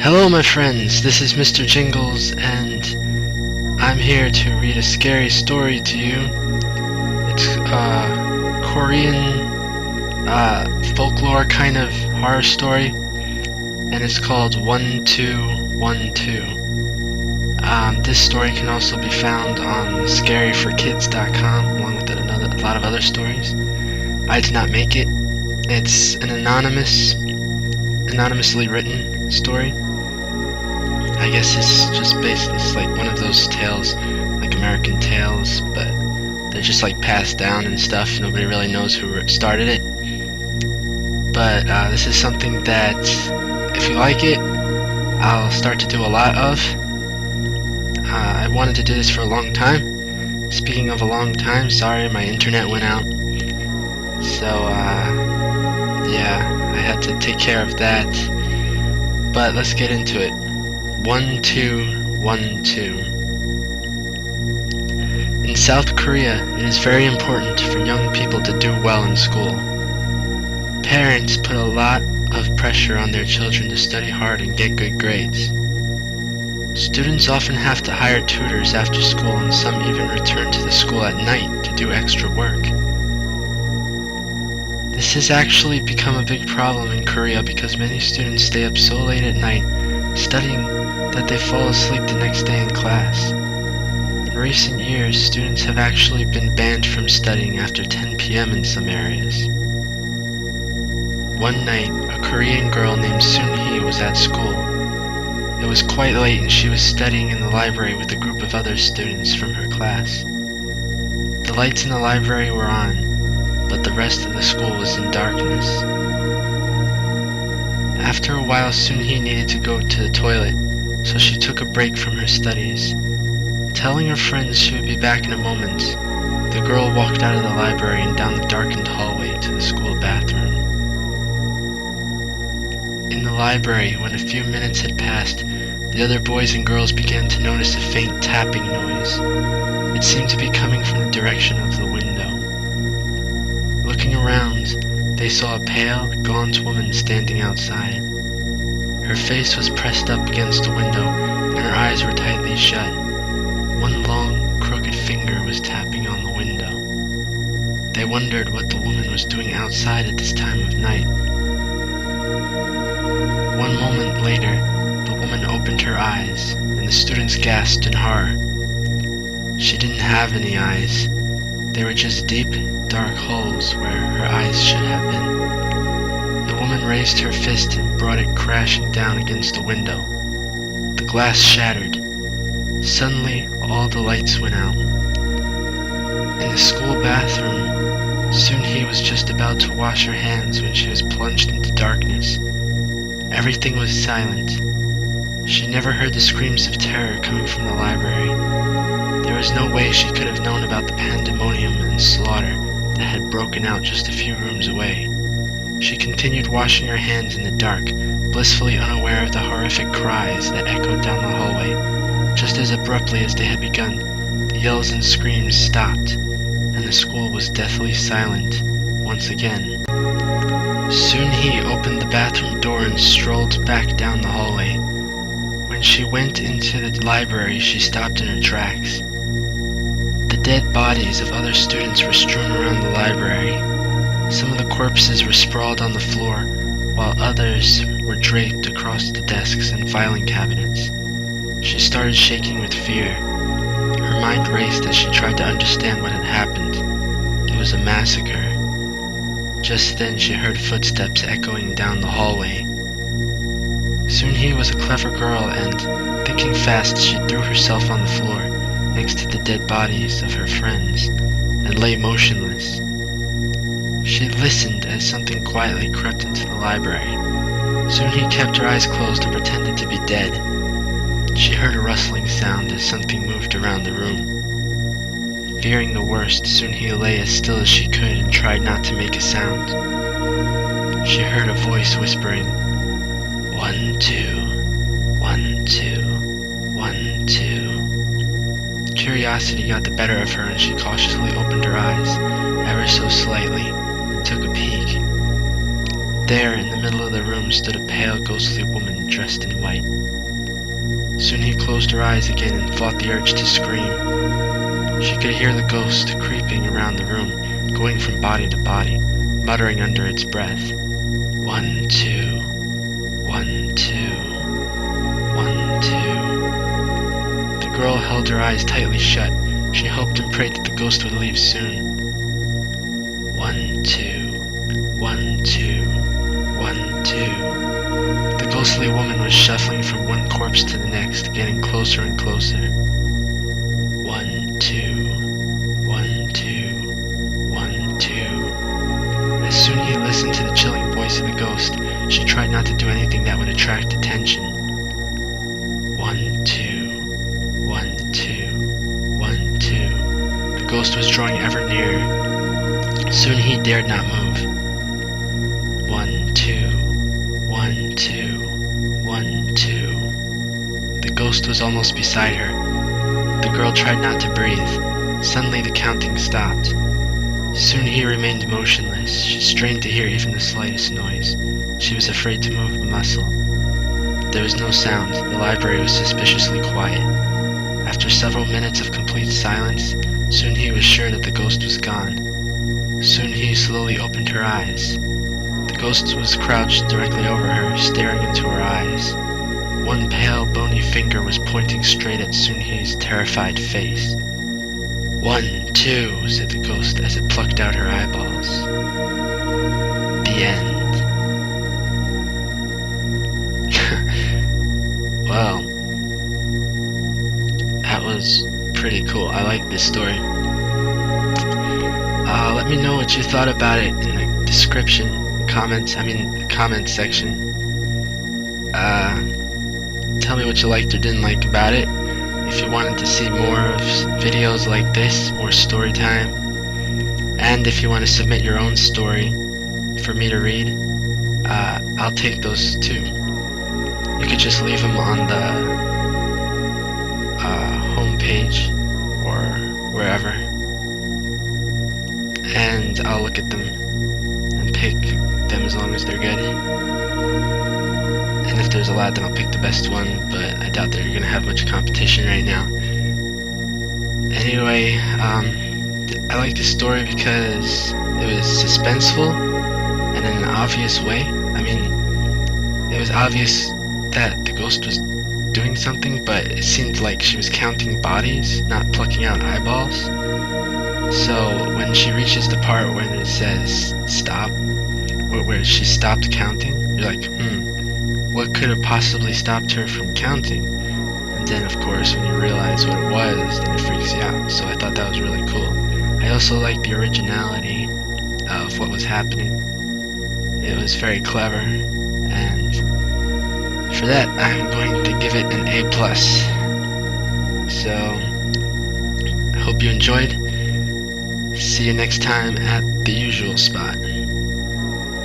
Hello my friends, this is Mr. Jingles, and I'm here to read a scary story to you. It's a Korean folklore kind of horror story, and it's called 1212. This story can also be found on scaryforkids.com along with a lot of other stories. I did not make it. It's an anonymously written story. I guess it's just it's like one of those tales, like American tales, but they're just like passed down and stuff. Nobody really knows who started it. But this is something that, if you like it, I'll start to do a lot of. I wanted to do this for a long time. Speaking of a long time, sorry, my internet went out. So, yeah, I had to take care of that. But let's get into it. 1212. In South Korea, it is very important for young people to do well in school. Parents put a lot of pressure on their children to study hard and get good grades. Students often have to hire tutors after school, and some even return to the school at night to do extra work. This has actually become a big problem in Korea because many students stay up so late at night studying that they fall asleep the next day in class. In recent years, students have actually been banned from studying after 10 p.m. in some areas. One night, a Korean girl named Soon-hee was at school. It was quite late and she was studying in the library with a group of other students from her class. The lights in the library were on, but the rest of the school was in darkness. After a while, Soon-hee needed to go to the toilet, so she took a break from her studies. Telling her friends she would be back in a moment, the girl walked out of the library and down the darkened hallway to the school bathroom. In the library, when a few minutes had passed, the other boys and girls began to notice a faint tapping noise. It seemed to be coming from the direction of the window. Looking around, they saw a pale, gaunt woman standing outside. Her face was pressed up against the window, and her eyes were tightly shut. One long, crooked finger was tapping on the window. They wondered what the woman was doing outside at this time of night. One moment later, the woman opened her eyes, and the students gasped in horror. She didn't have any eyes. They were just deep, dark holes where her eyes should have been. The woman raised her fist and brought it crashing down against the window. The glass shattered. Suddenly, all the lights went out. In the school bathroom, Soon-hee was just about to wash her hands when she was plunged into darkness. Everything was silent. She never heard the screams of terror coming from the library. There was no way she could have known about the pandemonium and slaughter that had broken out just a few rooms away. She continued washing her hands in the dark, blissfully unaware of the horrific cries that echoed down the hallway. Just as abruptly as they had begun, the yells and screams stopped, and the school was deathly silent once again. Soon-hee opened the bathroom door and strolled back down the hallway. When she went into the library, she stopped in her tracks. The dead bodies of other students were strewn around the library. Some of the corpses were sprawled on the floor, while others were draped across the desks and filing cabinets. She started shaking with fear. Her mind raced as she tried to understand what had happened. It was a massacre. Just then she heard footsteps echoing down the hallway. Soon-hee was a clever girl and, thinking fast, she threw herself on the floor next to the dead bodies of her friends and lay motionless. She listened as something quietly crept into the library. Soon-hee kept her eyes closed and pretended to be dead. She heard a rustling sound as something moved around the room. Fearing the worst, Soon-hee lay as still as she could and tried not to make a sound. She heard a voice whispering, 121212. Curiosity got the better of her and she cautiously opened her eyes, ever so slightly, and took a peek. There, in the middle of the room, stood a pale, ghostly woman dressed in white. Soon he closed her eyes again and fought the urge to scream. She could hear the ghost creeping around the room, going from body to body, muttering under its breath, 1, 2, 1, 2, 1, 2. The girl held her eyes tightly shut. She hoped and prayed that the ghost would leave soon. 1, 2, 1, 2, 1, 2. The ghostly woman was shuffling from one corpse to the next, getting closer and closer. 1, 2, 1, 2, 1, 2. As soon as he listened to the chilling voice of the ghost, she tried not to do anything that would attract attention. 1, 2, 1, 2, 1, 2. The ghost was drawing ever nearer. Soon he dared not move. 1, 2, 1, 2, 1, 2. The ghost was almost beside her. The girl tried not to breathe. Suddenly the counting stopped. Soon he remained motionless. She strained to hear even the slightest noise. She was afraid to move a muscle. There was no sound. The library was suspiciously quiet. After several minutes of complete silence, soon he was sure that the ghost was gone. Soon he slowly opened her eyes. The ghost was crouched directly over her, staring into her eyes. One pale, bony finger was pointing straight at Soon-hee's terrified face. 1, 2, said the ghost as it plucked out her eyeballs. The end. Well, that was pretty cool. I like this story. Let me know what you thought about it in the comment section. Tell me what you liked or didn't like about it. If you wanted to see more of videos like this, more story time, and if you want to submit your own story for me to read, I'll take those too. You could just leave them on the home page or wherever, and I'll look at them and pick them as long as they're good. And if there's a lot, then I'll pick the best one, but I doubt that you're going to have much competition right now. Anyway, I like this story because it was suspenseful and in an obvious way. I mean, it was obvious that the ghost was doing something, but it seemed like she was counting bodies, not plucking out eyeballs. So when she reaches the part where it says stop, where she stopped counting, you're like, what could have possibly stopped her from counting? And then, of course, when you realize what it was, then it freaks you out. So I thought that was really cool. I also liked the originality of what was happening. It was very clever, and for that, I'm going to give it an A+. So, I hope you enjoyed. See you next time at the usual spot.